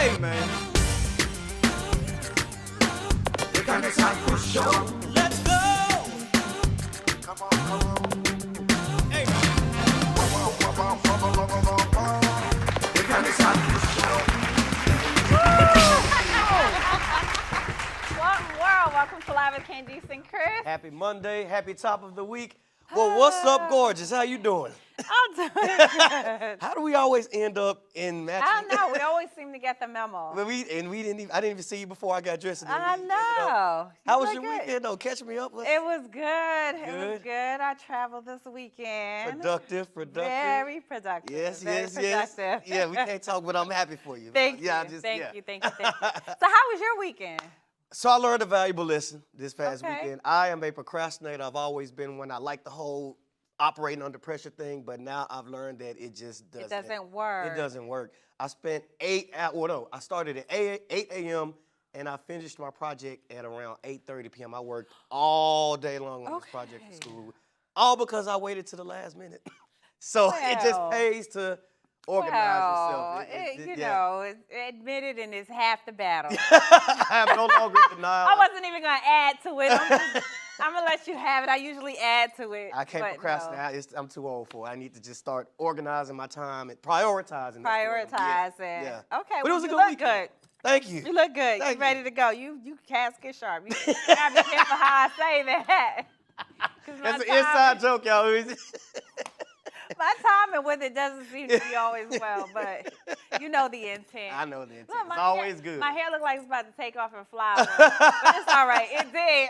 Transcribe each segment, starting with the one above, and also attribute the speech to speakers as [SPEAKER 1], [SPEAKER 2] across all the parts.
[SPEAKER 1] Hey, man.
[SPEAKER 2] The Candice and Kris show.
[SPEAKER 1] Let's go.
[SPEAKER 2] Come on.
[SPEAKER 1] Hey, man.
[SPEAKER 2] The Candice and Kris show.
[SPEAKER 3] Welcome to Live with Candice and Kris.
[SPEAKER 1] Happy Monday. Happy top of the week. Well, what's up, gorgeous? How you doing?
[SPEAKER 3] I'm doing good.
[SPEAKER 1] How do we always end up in matching?
[SPEAKER 3] I don't know. We always seem to get the memo.
[SPEAKER 1] But I didn't even see you before I got dressed.
[SPEAKER 3] I know.
[SPEAKER 1] How was your weekend, though? Catch me up.
[SPEAKER 3] It was good. It was good. I traveled this weekend.
[SPEAKER 1] Productive.
[SPEAKER 3] Very productive.
[SPEAKER 1] Yes.
[SPEAKER 3] Productive.
[SPEAKER 1] Yeah, we can't talk, but I'm happy for you.
[SPEAKER 3] Thank you. Thank you. So how was your weekend?
[SPEAKER 1] So I learned a valuable lesson this past weekend. I am a procrastinator. I've always been one. I like the whole operating under pressure thing, but now I've learned that it just doesn't.
[SPEAKER 3] It doesn't work.
[SPEAKER 1] It doesn't work. I spent I started at 8 a.m. and I finished my project at around 8:30 p.m. I worked all day long on this project at school, all because I waited to the last minute. So it just pays to organize yourself.
[SPEAKER 3] Admit it, and it's half the battle.
[SPEAKER 1] I am no longer in denial.
[SPEAKER 3] I wasn't even going to add to it. I'm going to let you have it. I usually add to it.
[SPEAKER 1] I can't procrastinate. I'm too old for it. I need to just start organizing my time and prioritizing.
[SPEAKER 3] Yeah. Okay,
[SPEAKER 1] but it was a
[SPEAKER 3] you
[SPEAKER 1] good
[SPEAKER 3] look
[SPEAKER 1] weekend.
[SPEAKER 3] good.
[SPEAKER 1] Thank you.
[SPEAKER 3] You look good. You ready to go. You casket sharp. You gotta be careful how I say that.
[SPEAKER 1] That's an inside joke, y'all.
[SPEAKER 3] My timing with it doesn't seem to be always well, but you know the intent.
[SPEAKER 1] I know the intent.
[SPEAKER 3] Look,
[SPEAKER 1] it's always good.
[SPEAKER 3] My hair looks like it's about to take off and fly, but it's all right. It did.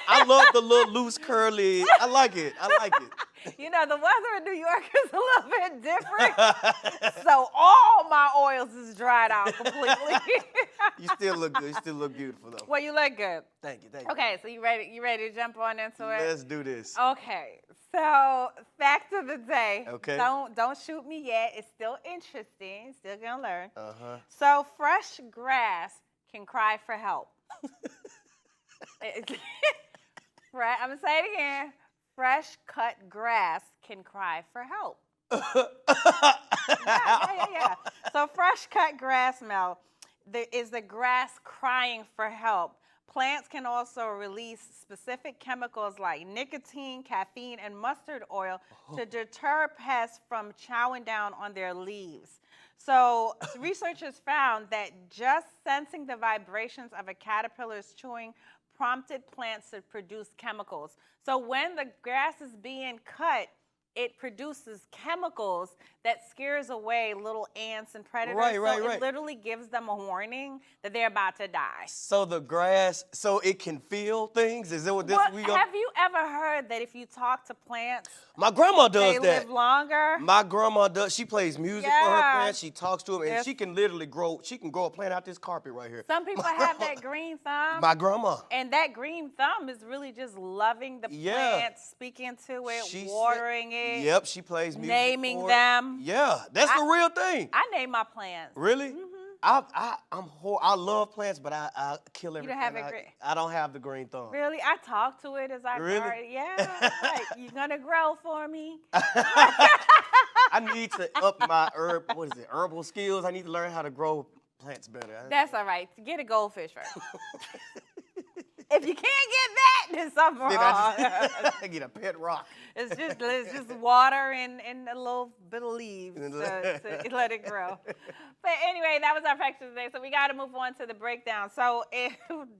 [SPEAKER 1] I love the little loose curly. I like it.
[SPEAKER 3] You know, the weather in New York is a little bit different, so all my oils is dried out completely.
[SPEAKER 1] You still look good. You still look beautiful, though.
[SPEAKER 3] Well, you look good.
[SPEAKER 1] Thank you.
[SPEAKER 3] Okay, so you ready to jump on into it?
[SPEAKER 1] Let's do this.
[SPEAKER 3] Okay, so fact of the day.
[SPEAKER 1] Okay.
[SPEAKER 3] Don't shoot me yet. It's still interesting. Still gonna learn.
[SPEAKER 1] Uh-huh.
[SPEAKER 3] So fresh grass can cry for help. I'm gonna say it again. Fresh cut grass can cry for help. Yeah. So fresh cut grass, Mel, is the grass crying for help. Plants can also release specific chemicals like nicotine, caffeine, and mustard oil to deter pests from chowing down on their leaves. So researchers found that just sensing the vibrations of a caterpillar's chewing prompted plants to produce chemicals. So when the grass is being cut, it produces chemicals that scares away little ants and predators.
[SPEAKER 1] Right.
[SPEAKER 3] It literally gives them a warning that they're about to die.
[SPEAKER 1] So the grass, so it can feel things? Is that what this
[SPEAKER 3] Have you ever heard that if you talk to plants,
[SPEAKER 1] my grandma does
[SPEAKER 3] they
[SPEAKER 1] that.
[SPEAKER 3] live longer?
[SPEAKER 1] My grandma does. She plays music for her plants. She talks to them, and she can literally grow a plant out this carpet right here.
[SPEAKER 3] Some people have that green thumb.
[SPEAKER 1] My grandma.
[SPEAKER 3] And that green thumb is really just loving the plant, speaking to it, watering it.
[SPEAKER 1] Yep, she plays music.
[SPEAKER 3] Naming them.
[SPEAKER 1] Yeah, that's the real thing.
[SPEAKER 3] I name my plants.
[SPEAKER 1] Really? Mm-hmm. I love plants, but I kill everything.
[SPEAKER 3] You don't have it green?
[SPEAKER 1] I don't have the green thumb.
[SPEAKER 3] Really? I talk to it as I grow it. Yeah. Like, you gonna grow for me?
[SPEAKER 1] I need to up my herbal skills. I need to learn how to grow plants better.
[SPEAKER 3] That's all right. Get a goldfish first. If you can't get that, then something wrong.
[SPEAKER 1] I get a pet rock.
[SPEAKER 3] It's just water and a little bit of leaves to let it grow. But anyway, that was our practice today. So we got to move on to the breakdown. So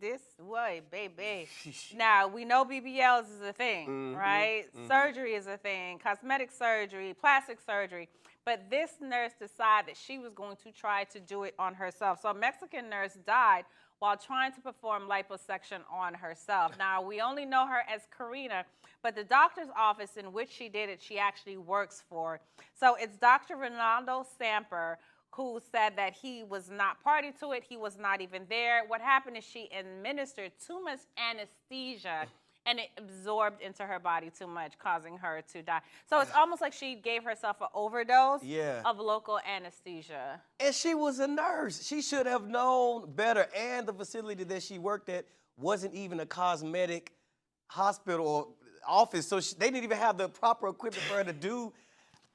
[SPEAKER 3] this way, baby. Now, we know BBLs is a thing, right? Mm-hmm. Surgery is a thing, cosmetic surgery, plastic surgery. But this nurse decided that she was going to try to do it on herself. So a Mexican nurse died while trying to perform liposuction on herself. Now, we only know her as Karina, but the doctor's office in which she did it, she actually works for. So it's Dr. Ronaldo Samper, who said that he was not party to it. He was not even there. What happened is she administered too much anesthesia and it absorbed into her body too much, causing her to die. So it's almost like she gave herself an overdose of local anesthesia.
[SPEAKER 1] And she was a nurse. She should have known better. And the facility that she worked at wasn't even a cosmetic hospital or office, so they didn't even have the proper equipment for her to do.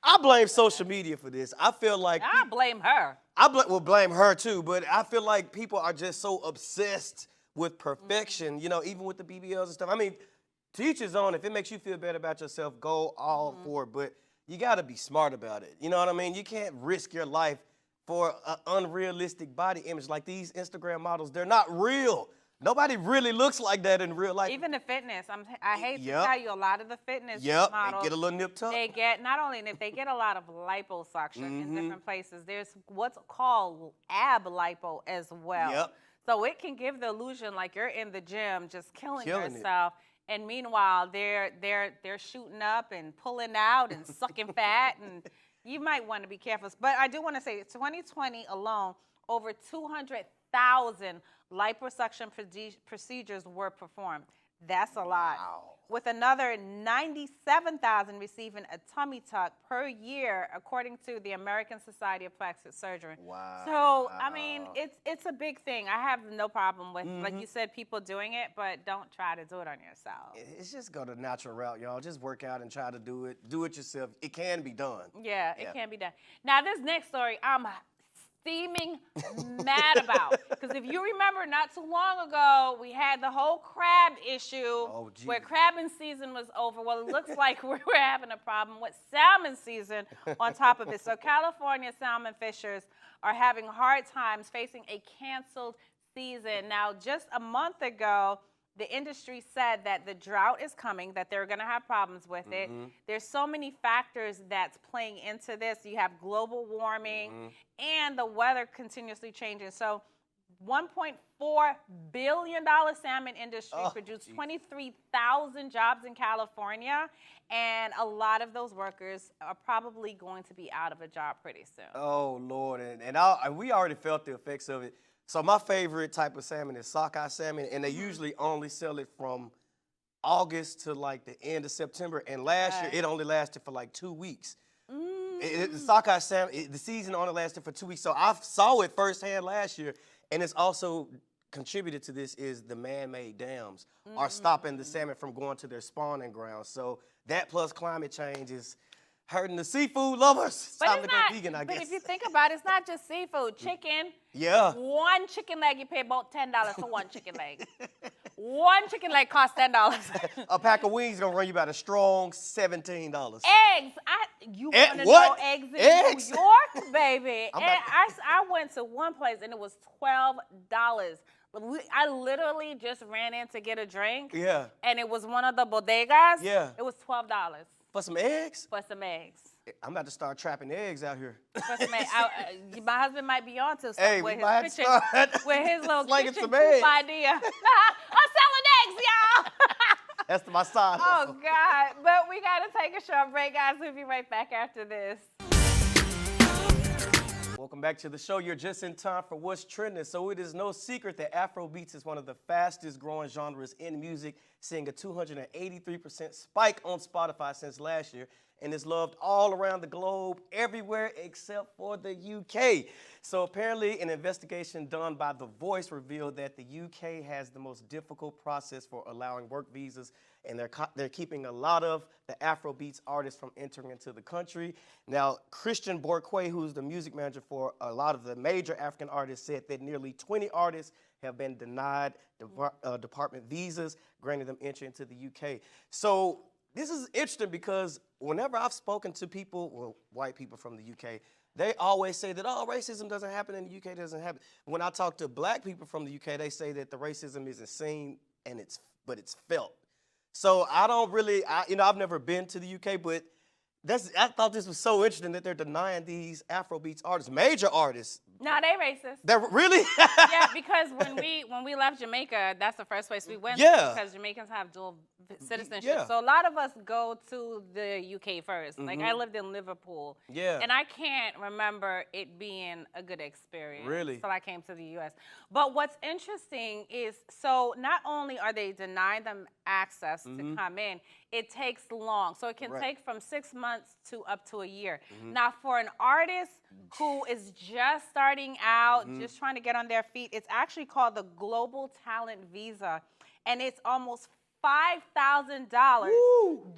[SPEAKER 1] I blame social media for this. I feel like
[SPEAKER 3] I blame her.
[SPEAKER 1] will blame her too, but I feel like people are just so obsessed with perfection, you know, even with the BBLs and stuff. I mean, to each his own. If it makes you feel better about yourself, go all for it, but you got to be smart about it. You know what I mean? You can't risk your life for an unrealistic body image. Like these Instagram models, they're not real. Nobody really looks like that in real life.
[SPEAKER 3] Even the fitness. I hate to tell you, a lot of the fitness models.
[SPEAKER 1] They get a little nip tuck.
[SPEAKER 3] They get, not only nip, they get a lot of liposuction in different places. There's what's called ab lipo as well.
[SPEAKER 1] Yep.
[SPEAKER 3] So it can give the illusion like you're in the gym just killing yourself. And meanwhile, they're shooting up and pulling out and sucking fat, and you might want to be careful. But I do want to say, 2020 alone, over 200,000 liposuction procedures were performed. That's a lot.
[SPEAKER 1] Wow.
[SPEAKER 3] With another 97,000 receiving a tummy tuck per year, according to the American Society of Plastic Surgery.
[SPEAKER 1] Wow.
[SPEAKER 3] So, I mean, it's a big thing. I have no problem with, like you said, people doing it, but don't try to do it on yourself.
[SPEAKER 1] It's just go the natural route, y'all. Just work out and try to do it. Do it yourself. It can be done.
[SPEAKER 3] Yeah, it can be done. Now, this next story, I'm steaming mad about. Because if you remember, not too long ago, we had the whole crab issue where crabbing season was over. Well, it looks like we're having a problem with salmon season on top of it. So California salmon fishers are having hard times facing a canceled season. Now, just a month ago, the industry said that the drought is coming, that they're going to have problems with it. There's so many factors that's playing into this. You have global warming and the weather continuously changing. So $1.4 billion salmon industry produced 23,000 jobs in California, and a lot of those workers are probably going to be out of a job pretty soon.
[SPEAKER 1] Oh, Lord. And we already felt the effects of it. So my favorite type of salmon is sockeye salmon, and they usually only sell it from August to like the end of September. And last year, it only lasted for like 2 weeks. The sockeye salmon, the season only lasted for 2 weeks. So I saw it firsthand last year, and it's also contributed to this is the man-made dams are stopping the salmon from going to their spawning grounds. So that plus climate change is hurting the seafood lovers.
[SPEAKER 3] But it's not,
[SPEAKER 1] vegan, I guess.
[SPEAKER 3] but if you think about it, it's not just seafood. Chicken.
[SPEAKER 1] Yeah.
[SPEAKER 3] One chicken leg, you pay about $10 for one chicken leg. One chicken leg costs $10.
[SPEAKER 1] A pack of wings gonna run you about a strong $17.
[SPEAKER 3] Eggs. You want to know eggs in New York, baby? I went to one place and it was $12. I literally just ran in to get a drink.
[SPEAKER 1] Yeah.
[SPEAKER 3] And it was one of the bodegas.
[SPEAKER 1] Yeah.
[SPEAKER 3] It was $12.
[SPEAKER 1] For some eggs?
[SPEAKER 3] For some eggs.
[SPEAKER 1] I'm about to start trapping eggs out here.
[SPEAKER 3] For some eggs. My husband might be onto something
[SPEAKER 1] Hey,
[SPEAKER 3] with
[SPEAKER 1] we
[SPEAKER 3] his kitchen, with his little
[SPEAKER 1] slinging
[SPEAKER 3] kitchen
[SPEAKER 1] some
[SPEAKER 3] coop
[SPEAKER 1] eggs.
[SPEAKER 3] idea. I'm selling eggs, y'all.
[SPEAKER 1] That's my side
[SPEAKER 3] Oh,
[SPEAKER 1] hustle.
[SPEAKER 3] God. But we got to take a short break, guys. We'll be right back after this.
[SPEAKER 1] Welcome back to the show. You're just in time for what's trending. So it is no secret that Afrobeats is one of the fastest growing genres in music, seeing a 283% spike on Spotify since last year, and is loved all around the globe, everywhere except for the UK. So apparently an investigation done by The Voice revealed that the UK has the most difficult process for allowing work visas, and they're keeping a lot of the Afrobeats artists from entering into the country. Now, Christian Borquay, who's the music manager for a lot of the major African artists, said that nearly 20 artists have been denied department visas, granting them entry into the UK. So this is interesting because whenever I've spoken to people, well, white people from the UK, they always say that, oh, racism doesn't happen in the UK, it doesn't happen. When I talk to black people from the UK, they say that the racism isn't seen, but it's felt. So I don't really, I've never been to the UK, but I thought this was so interesting that they're denying these Afrobeats artists, major artists.
[SPEAKER 3] No, they racist.
[SPEAKER 1] They're really?
[SPEAKER 3] Yeah, because when we left Jamaica, that's the first place we went to, because Jamaicans have dual citizenship.
[SPEAKER 1] Yeah.
[SPEAKER 3] So a lot of us go to the UK first. Like I lived in Liverpool.
[SPEAKER 1] Yeah.
[SPEAKER 3] And I can't remember it being a good experience.
[SPEAKER 1] Really?
[SPEAKER 3] Until I came to the US. But what's interesting is, so not only are they denying them access to come in, it takes long. So it can take from 6 months to up to a year. Now, for an artist who is just starting out, just trying to get on their feet, it's actually called the Global Talent Visa. And it's almost $5,000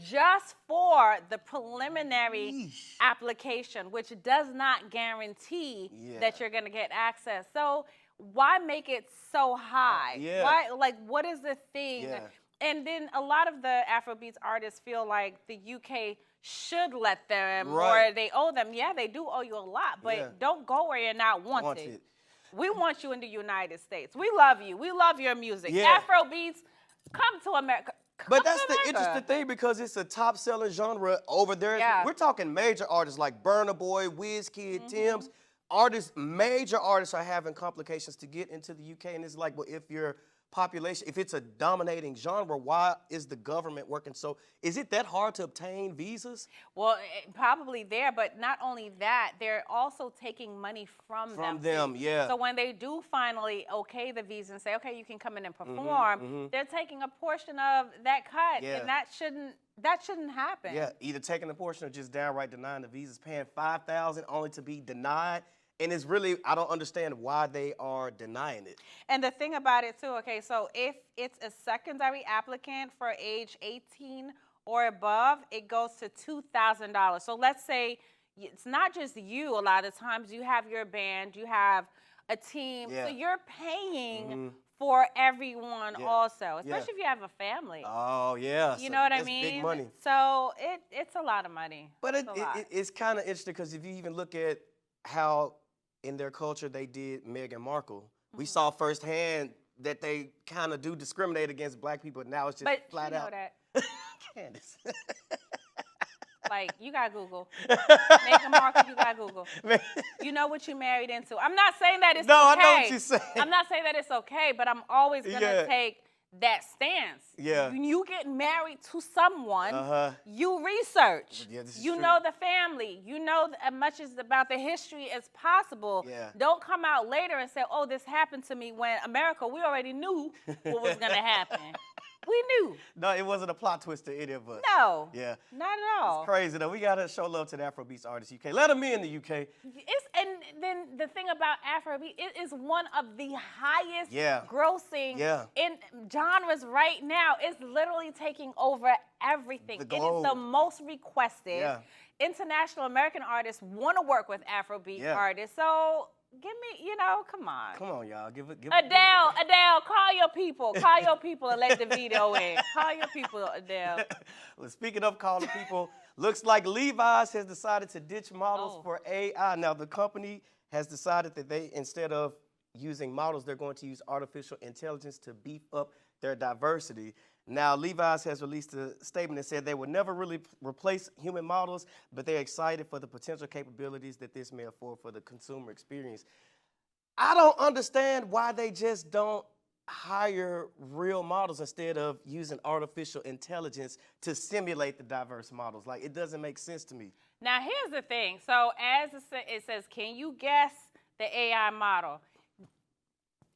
[SPEAKER 3] just for the preliminary application, which does not guarantee that you're going to get access. So why make it so high? Why, like, what is the thing? And then a lot of the Afrobeats artists feel like the UK should let them or they owe them. Yeah, they do owe you a lot, but don't go where you're not wanted. We want you in the United States. We love you. We love your music. Afrobeats, come to America.
[SPEAKER 1] But that's the interesting thing, because it's a top-selling genre over there. We're talking major artists like Burna Boy, Wizkid, Tim's. Major artists are having complications to get into the UK, and it's like, well, if your population, if it's a dominating genre, why is the government working so? Is it that hard to obtain visas?
[SPEAKER 3] Well, probably there, but not only that, they're also taking money from them. So when they do finally okay the visa and say, okay, you can come in and perform, they're taking a portion of that cut, and that shouldn't happen.
[SPEAKER 1] Either taking a portion or just downright denying the visas, paying $5,000 only to be denied. And it's really, I don't understand why they are denying it.
[SPEAKER 3] And the thing about it too, okay, so if it's a secondary applicant for age 18 or above, it goes to $2,000. So let's say it's not just you. A lot of times you have your band, you have a team, so you're paying for everyone also, especially if you have a family. You know what I mean?
[SPEAKER 1] Big money.
[SPEAKER 3] So it's a lot of money.
[SPEAKER 1] But it's kind of interesting, because if you even look at how in their culture they did Meghan Markle, we saw firsthand that they kind of do discriminate against black people. Now it's just flat out.
[SPEAKER 3] That.
[SPEAKER 1] Candice.
[SPEAKER 3] Like, you got Google. Meghan Markle, you got Google. You know what you married into. I'm not saying that it's okay.
[SPEAKER 1] I know what you're saying.
[SPEAKER 3] I'm not saying that it's okay, but I'm always going to take that stance. When you get married to someone, you research. You know the family. You know as much as about the history as possible. Don't come out later and say, oh, this happened to me, when America, we already knew what was going to happen. We knew.
[SPEAKER 1] No, it wasn't a plot twist to any of us.
[SPEAKER 3] No. Not at all.
[SPEAKER 1] It's crazy, though. We got to show love to the Afrobeats artists UK. Let them in the UK.
[SPEAKER 3] And then the thing about Afrobeat, it is one of the highest grossing in genres right now. It's literally taking over everything. It is the most requested. International American artists want to work with Afrobeat artists. So give me, come on.
[SPEAKER 1] Come on, y'all. Give it.
[SPEAKER 3] Adele, call your people. Call your people and let the video in. Call your people, Adele.
[SPEAKER 1] Well, speaking of calling people, looks like Levi's has decided to ditch models for AI. Now, the company has decided that they, instead of using models, they're going to use artificial intelligence to beef up their diversity. Now, Levi's has released a statement that said they will never really replace human models, but they're excited for the potential capabilities that this may afford for the consumer experience. I don't understand why they just don't hire real models instead of using artificial intelligence to simulate the diverse models. Like, it doesn't make sense to me.
[SPEAKER 3] Now, here's the thing. So, as it says, can you guess the AI model?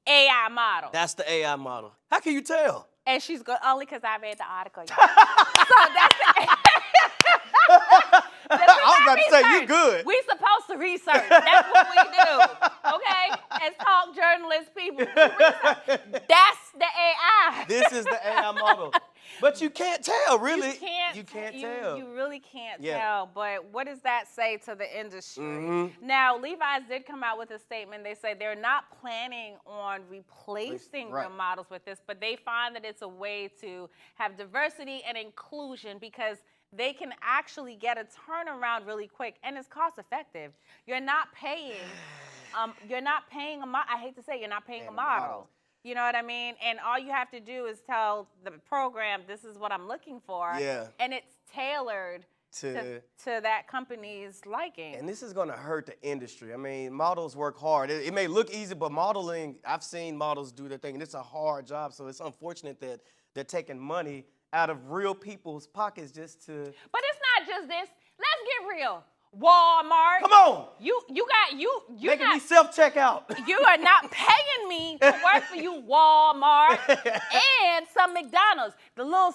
[SPEAKER 3] AI model.
[SPEAKER 1] That's the AI model. How can you tell?
[SPEAKER 3] And she's good only because I read the article. So that's it.
[SPEAKER 1] I was about to say, you good.
[SPEAKER 3] We supposed to research. That's what we do. Okay? As talk journalist people, we research. That's the AI.
[SPEAKER 1] This is the AI model. But you can't tell, really. You can't tell.
[SPEAKER 3] You really can't tell. But what does that say to the industry? Now, Levi's did come out with a statement. They say they're not planning on replacing real models with this, but they find that it's a way to have diversity and inclusion, because they can actually get a turnaround really quick, and it's cost effective. You're not paying, I hate to say, you're not paying a model. You know what I mean? And all you have to do is tell the program, this is what I'm looking for. And it's tailored to that company's liking.
[SPEAKER 1] And this is going to hurt the industry. I mean, models work hard. It may look easy, but modeling, I've seen models do their thing, and it's a hard job. So it's unfortunate that they're taking money out of real people's pockets just to...
[SPEAKER 3] But it's not just this. Let's get real. Walmart.
[SPEAKER 1] Come on.
[SPEAKER 3] You
[SPEAKER 1] making me self-checkout.
[SPEAKER 3] You are not paying me to work for you, Walmart, and some McDonald's. The little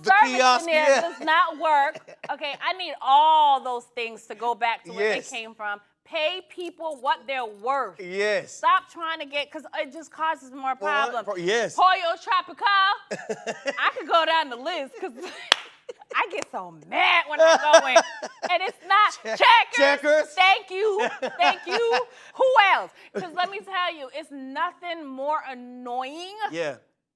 [SPEAKER 3] service in there does not work. Okay, I need all those things to go back to where they came from. Pay people what they're worth.
[SPEAKER 1] Yes.
[SPEAKER 3] Stop trying to get, because it just causes more problems.
[SPEAKER 1] Yes.
[SPEAKER 3] Pollo Tropical. I could go down the list because I get so mad when I go in. And it's not checkers. Thank you. Thank you. Who else? Because let me tell you, it's nothing more annoying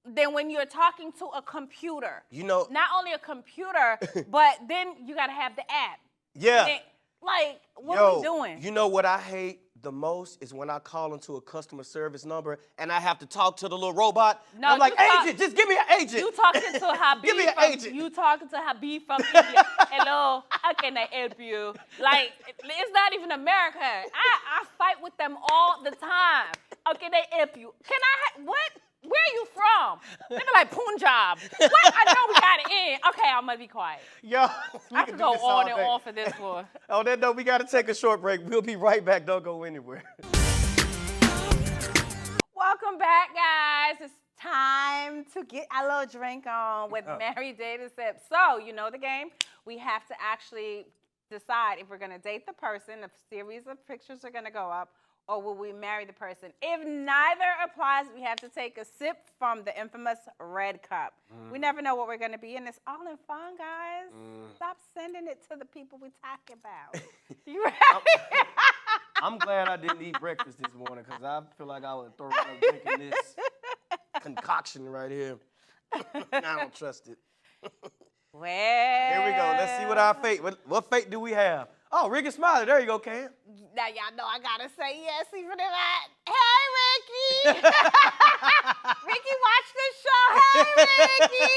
[SPEAKER 3] than when you're talking to a computer.
[SPEAKER 1] You know.
[SPEAKER 3] Not only a computer, but then you got to have the app.
[SPEAKER 1] Yeah.
[SPEAKER 3] Then, like, what are we doing?
[SPEAKER 1] You know what I hate the most is when I call into a customer service number and I have to talk to the little robot.
[SPEAKER 3] No,
[SPEAKER 1] I'm like, agent, just give me an agent.
[SPEAKER 3] You talking to Habib.
[SPEAKER 1] Give me an agent.
[SPEAKER 3] You talking to Habib from India. Hello, how can I help you? Like, it's not even America. I fight with them all the time. How can I help you? Can I, what? Where are you from? They be like, Punjab. What? I know we got it in. Okay, I'm going to be quiet.
[SPEAKER 1] Yo,
[SPEAKER 3] I could go on and on for this one.
[SPEAKER 1] On that note, we got to take a short break. We'll be right back. Don't go anywhere.
[SPEAKER 3] Welcome back, guys. It's time to get a little drink on with Marry, Date, and Sip. So, you know the game. We have to actually decide if we're going to date the person. A series of pictures are going to go up. Or will we marry the person? If neither applies, we have to take a sip from the infamous red cup. We never know what we're going to be, and it's all in fun, guys. Stop sending it to the people we're talking about. You ready?
[SPEAKER 1] I'm glad I didn't eat breakfast this morning because I feel like I would throw up drinking this concoction right here. I don't trust it.
[SPEAKER 3] Well,
[SPEAKER 1] here we go. Let's see what our fate. What fate do we have? Oh, Ricky Smiley. There you go, Cam.
[SPEAKER 3] Now y'all know I gotta say yes, even if hey, Ricky. Ricky, watch this show. Hey, Ricky.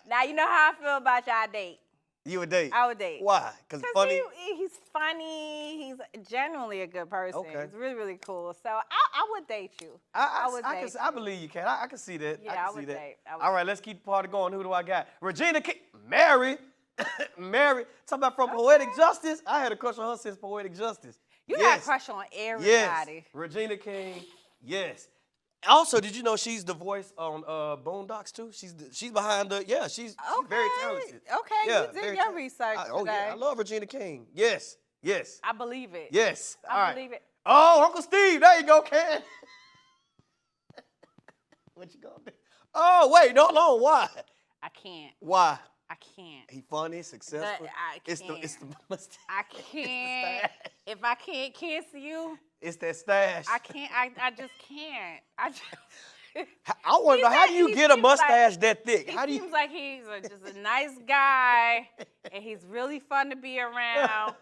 [SPEAKER 3] Now you know how I feel about y'all date.
[SPEAKER 1] You would date?
[SPEAKER 3] I would date.
[SPEAKER 1] Why? Because funny?
[SPEAKER 3] He's funny. He's genuinely a good person.
[SPEAKER 1] Okay.
[SPEAKER 3] He's really, really cool. So I would date you.
[SPEAKER 1] I believe you can. I can see that.
[SPEAKER 3] Yeah,
[SPEAKER 1] I can see that.
[SPEAKER 3] date.
[SPEAKER 1] All right, let's keep the party going. Who do I got? Regina King. Mary. Mary. Talking about from Poetic Justice. I had a crush on her since Poetic Justice.
[SPEAKER 3] You got a crush on everybody.
[SPEAKER 1] Yes. Regina King. Yes. Also, did you know she's the voice on Boondocks too? She's behind the she's very talented.
[SPEAKER 3] Okay,
[SPEAKER 1] yeah,
[SPEAKER 3] you did your research today.
[SPEAKER 1] Oh yeah, I love Regina King. Yes, yes.
[SPEAKER 3] I believe it.
[SPEAKER 1] Yes.
[SPEAKER 3] I believe it.
[SPEAKER 1] Oh, Uncle Steve, there you go, Ken. What you gonna do? Oh wait, no, why?
[SPEAKER 3] I can't.
[SPEAKER 1] Why?
[SPEAKER 3] I can't.
[SPEAKER 1] He funny, successful.
[SPEAKER 3] I can't.
[SPEAKER 1] It's the mustache.
[SPEAKER 3] I can't. If I can't kiss you,
[SPEAKER 1] it's that stash.
[SPEAKER 3] I can't. I just can't.
[SPEAKER 1] I want to know, how do you get a mustache that thick? How do you?
[SPEAKER 3] Seems like he's just a nice guy, and he's really fun to be around.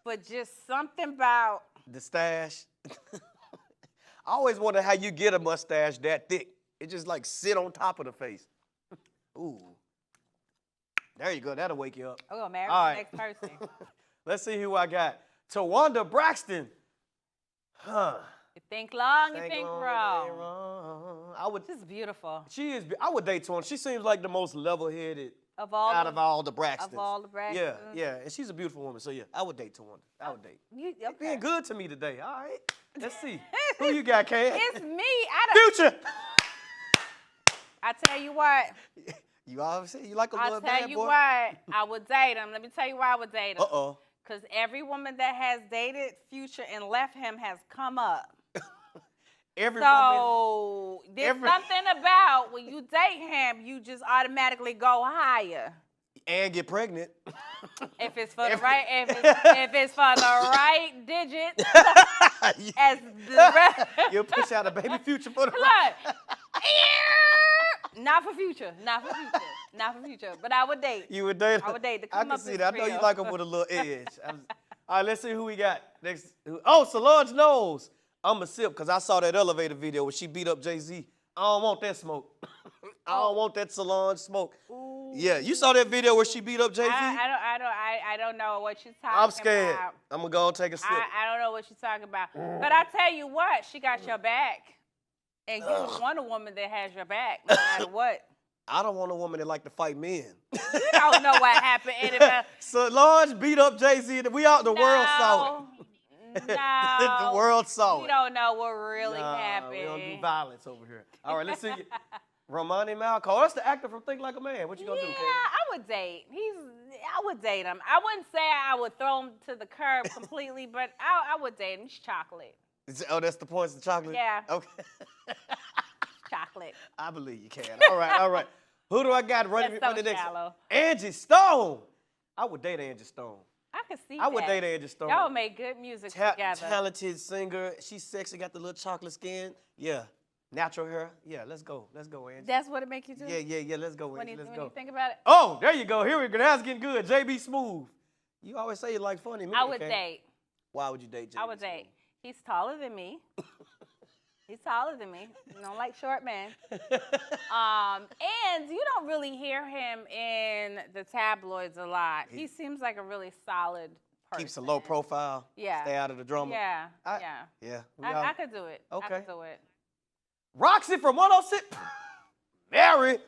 [SPEAKER 3] But just something about
[SPEAKER 1] the stash. I always wonder how you get a mustache that thick. It just like sit on top of the face. Ooh. There you go. That'll wake you up.
[SPEAKER 3] I'm going to marry the next person.
[SPEAKER 1] Let's see who I got. Towanda Braxton. Huh.
[SPEAKER 3] You think long, you think wrong. She's beautiful.
[SPEAKER 1] She is. I would date Towanda. She seems like the most level-headed
[SPEAKER 3] of
[SPEAKER 1] all the Braxtons.
[SPEAKER 3] Of all the Braxtons.
[SPEAKER 1] Yeah, yeah. And she's a beautiful woman. So, yeah, I would date Towanda. I would date.
[SPEAKER 3] Okay.
[SPEAKER 1] Being good to me today. All right. Let's see. Who you got, Kay?
[SPEAKER 3] It's me.
[SPEAKER 1] Future.
[SPEAKER 3] I tell you what.
[SPEAKER 1] You obviously, you like a little bad boy.
[SPEAKER 3] I'll tell you what, I would date him. Let me tell you why I would date him.
[SPEAKER 1] Uh-oh.
[SPEAKER 3] Because every woman that has dated Future and left him has come up. There's something about when you date him, you just automatically go higher.
[SPEAKER 1] And get pregnant.
[SPEAKER 3] If it's for the right, if it's for the right digit, as the rest.
[SPEAKER 1] You'll push out a baby Future for the
[SPEAKER 3] right. Not for Future. Not for Future. Not for Future. But I would date.
[SPEAKER 1] You would date?
[SPEAKER 3] I would date.
[SPEAKER 1] I can see that. I know you like him with a little edge. All right, let's see who we got next. Oh, Solange Knowles. I'm a sip because I saw that elevator video where she beat up Jay-Z. I don't want that smoke. I don't want that Solange smoke. Ooh. Yeah, you saw that video where she beat up Jay-Z?
[SPEAKER 3] I don't know what she's talking about.
[SPEAKER 1] I'm scared. I'm going to go and take a sip.
[SPEAKER 3] I don't know what she's talking about. But I tell you what, she got your back. And you want a woman that has your back, no matter what.
[SPEAKER 1] I don't want a woman that like to fight men.
[SPEAKER 3] You don't know what happened.
[SPEAKER 1] Solange beat up Jay-Z. We out. The world saw it.
[SPEAKER 3] No.
[SPEAKER 1] The world saw it.
[SPEAKER 3] You don't know what really happened.
[SPEAKER 1] We don't do violence over here. All right, let's see. Romany Malco. That's the actor from Think Like a Man. What you gonna do,
[SPEAKER 3] Yeah,
[SPEAKER 1] Candice?
[SPEAKER 3] I would date. I would date him. I wouldn't say I would throw him to the curb completely, but I would date him. He's chocolate.
[SPEAKER 1] Oh, that's the points of chocolate?
[SPEAKER 3] Yeah.
[SPEAKER 1] Okay.
[SPEAKER 3] Chocolate.
[SPEAKER 1] I believe you can. All right, all right. Who do I got running
[SPEAKER 3] That's so
[SPEAKER 1] for the next?
[SPEAKER 3] shallow.
[SPEAKER 1] Angie Stone. I would date Angie Stone.
[SPEAKER 3] I could see
[SPEAKER 1] I would
[SPEAKER 3] that.
[SPEAKER 1] date Angie Stone.
[SPEAKER 3] Y'all would make good music together.
[SPEAKER 1] Talented singer. She's sexy, got the little chocolate skin. Yeah. Natural hair. Yeah, let's go. Let's go, Angie.
[SPEAKER 3] That's what it make you do?
[SPEAKER 1] Yeah. Let's go,
[SPEAKER 3] When
[SPEAKER 1] Angie.
[SPEAKER 3] you,
[SPEAKER 1] Let's
[SPEAKER 3] when
[SPEAKER 1] go.
[SPEAKER 3] you think about it?
[SPEAKER 1] Oh, there you go. Here we go. Now it's getting good. JB Smooth. You always say you like funny music.
[SPEAKER 3] I would date.
[SPEAKER 1] Why would you date JB?
[SPEAKER 3] I would date. He's taller than me. He's taller than me. You don't like short men. And you don't really hear him in the tabloids a lot. He seems like a really solid person.
[SPEAKER 1] Keeps a low profile.
[SPEAKER 3] Yeah.
[SPEAKER 1] Stay out of the drama.
[SPEAKER 3] Yeah.
[SPEAKER 1] Yeah.
[SPEAKER 3] I could do it.
[SPEAKER 1] Okay.
[SPEAKER 3] I could do it.
[SPEAKER 1] Roxy from 106. Mary.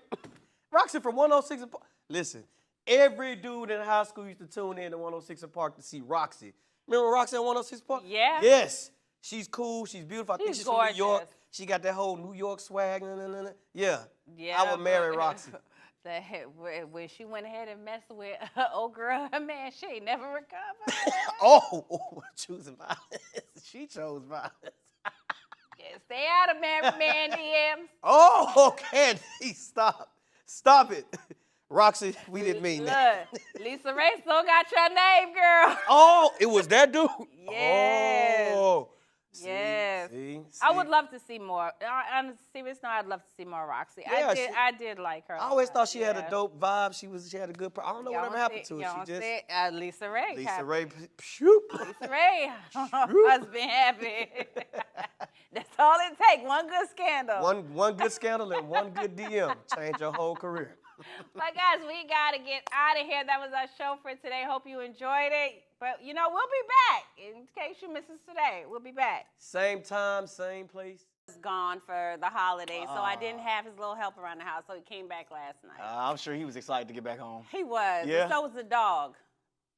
[SPEAKER 1] Roxy from 106 and Park. Listen, every dude in high school used to tune in to 106 and Park to see Roxy. Remember Roxy on 106 Park?
[SPEAKER 3] Yeah.
[SPEAKER 1] Yes. She's cool. She's beautiful. I think
[SPEAKER 3] She's
[SPEAKER 1] she's from New York.
[SPEAKER 3] gorgeous.
[SPEAKER 1] She got that whole New York swag. Yeah.
[SPEAKER 3] Yeah.
[SPEAKER 1] I would marry
[SPEAKER 3] but-
[SPEAKER 1] Roxy.
[SPEAKER 3] When she went ahead and messed with old girl, man, she ain't never recovered.
[SPEAKER 1] Oh, choosing violence. She chose violence.
[SPEAKER 3] Yeah, stay out of married man DMs.
[SPEAKER 1] Oh, Candy, stop. Stop it. Roxy, we didn't mean that.
[SPEAKER 3] Look, Lisa Ray still got your name, girl.
[SPEAKER 1] Oh, it was that dude?
[SPEAKER 3] Yes.
[SPEAKER 1] Oh.
[SPEAKER 3] Yes.
[SPEAKER 1] See?
[SPEAKER 3] I would love to see more. On a serious note, I'd love to see more Roxy.
[SPEAKER 1] Yeah,
[SPEAKER 3] I did like her.
[SPEAKER 1] I always thought she had
[SPEAKER 3] Yeah.
[SPEAKER 1] a dope vibe. She had a good. I don't know whatever happened to her.
[SPEAKER 3] Y'all
[SPEAKER 1] She just
[SPEAKER 3] see, Lisa Ray.
[SPEAKER 1] Lisa Ray. Shoot.
[SPEAKER 3] Lisa Ray. Husband happy. That's all it takes. One good scandal.
[SPEAKER 1] One good scandal and one good DM change your whole career.
[SPEAKER 3] But guys, we gotta get out of here. That was our show for today. Hope you enjoyed it. But we'll be back in case you missed us today. We'll be back.
[SPEAKER 1] Same time, same place.
[SPEAKER 3] He was gone for the holidays, so I didn't have his little help around the house, so he came back last night.
[SPEAKER 4] I'm sure he was excited to get back home.
[SPEAKER 3] He was.
[SPEAKER 1] Yeah.
[SPEAKER 3] And so was the dog.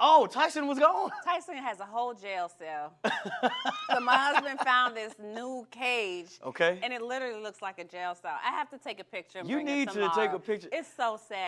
[SPEAKER 1] Oh, Tyson was gone.
[SPEAKER 3] Tyson has a whole jail cell. So my husband found this new cage.
[SPEAKER 1] Okay.
[SPEAKER 3] And it literally looks like a jail cell. I have to take a picture and
[SPEAKER 1] You
[SPEAKER 3] bring it
[SPEAKER 1] need to
[SPEAKER 3] tomorrow.
[SPEAKER 1] take a picture.
[SPEAKER 3] It's so sad.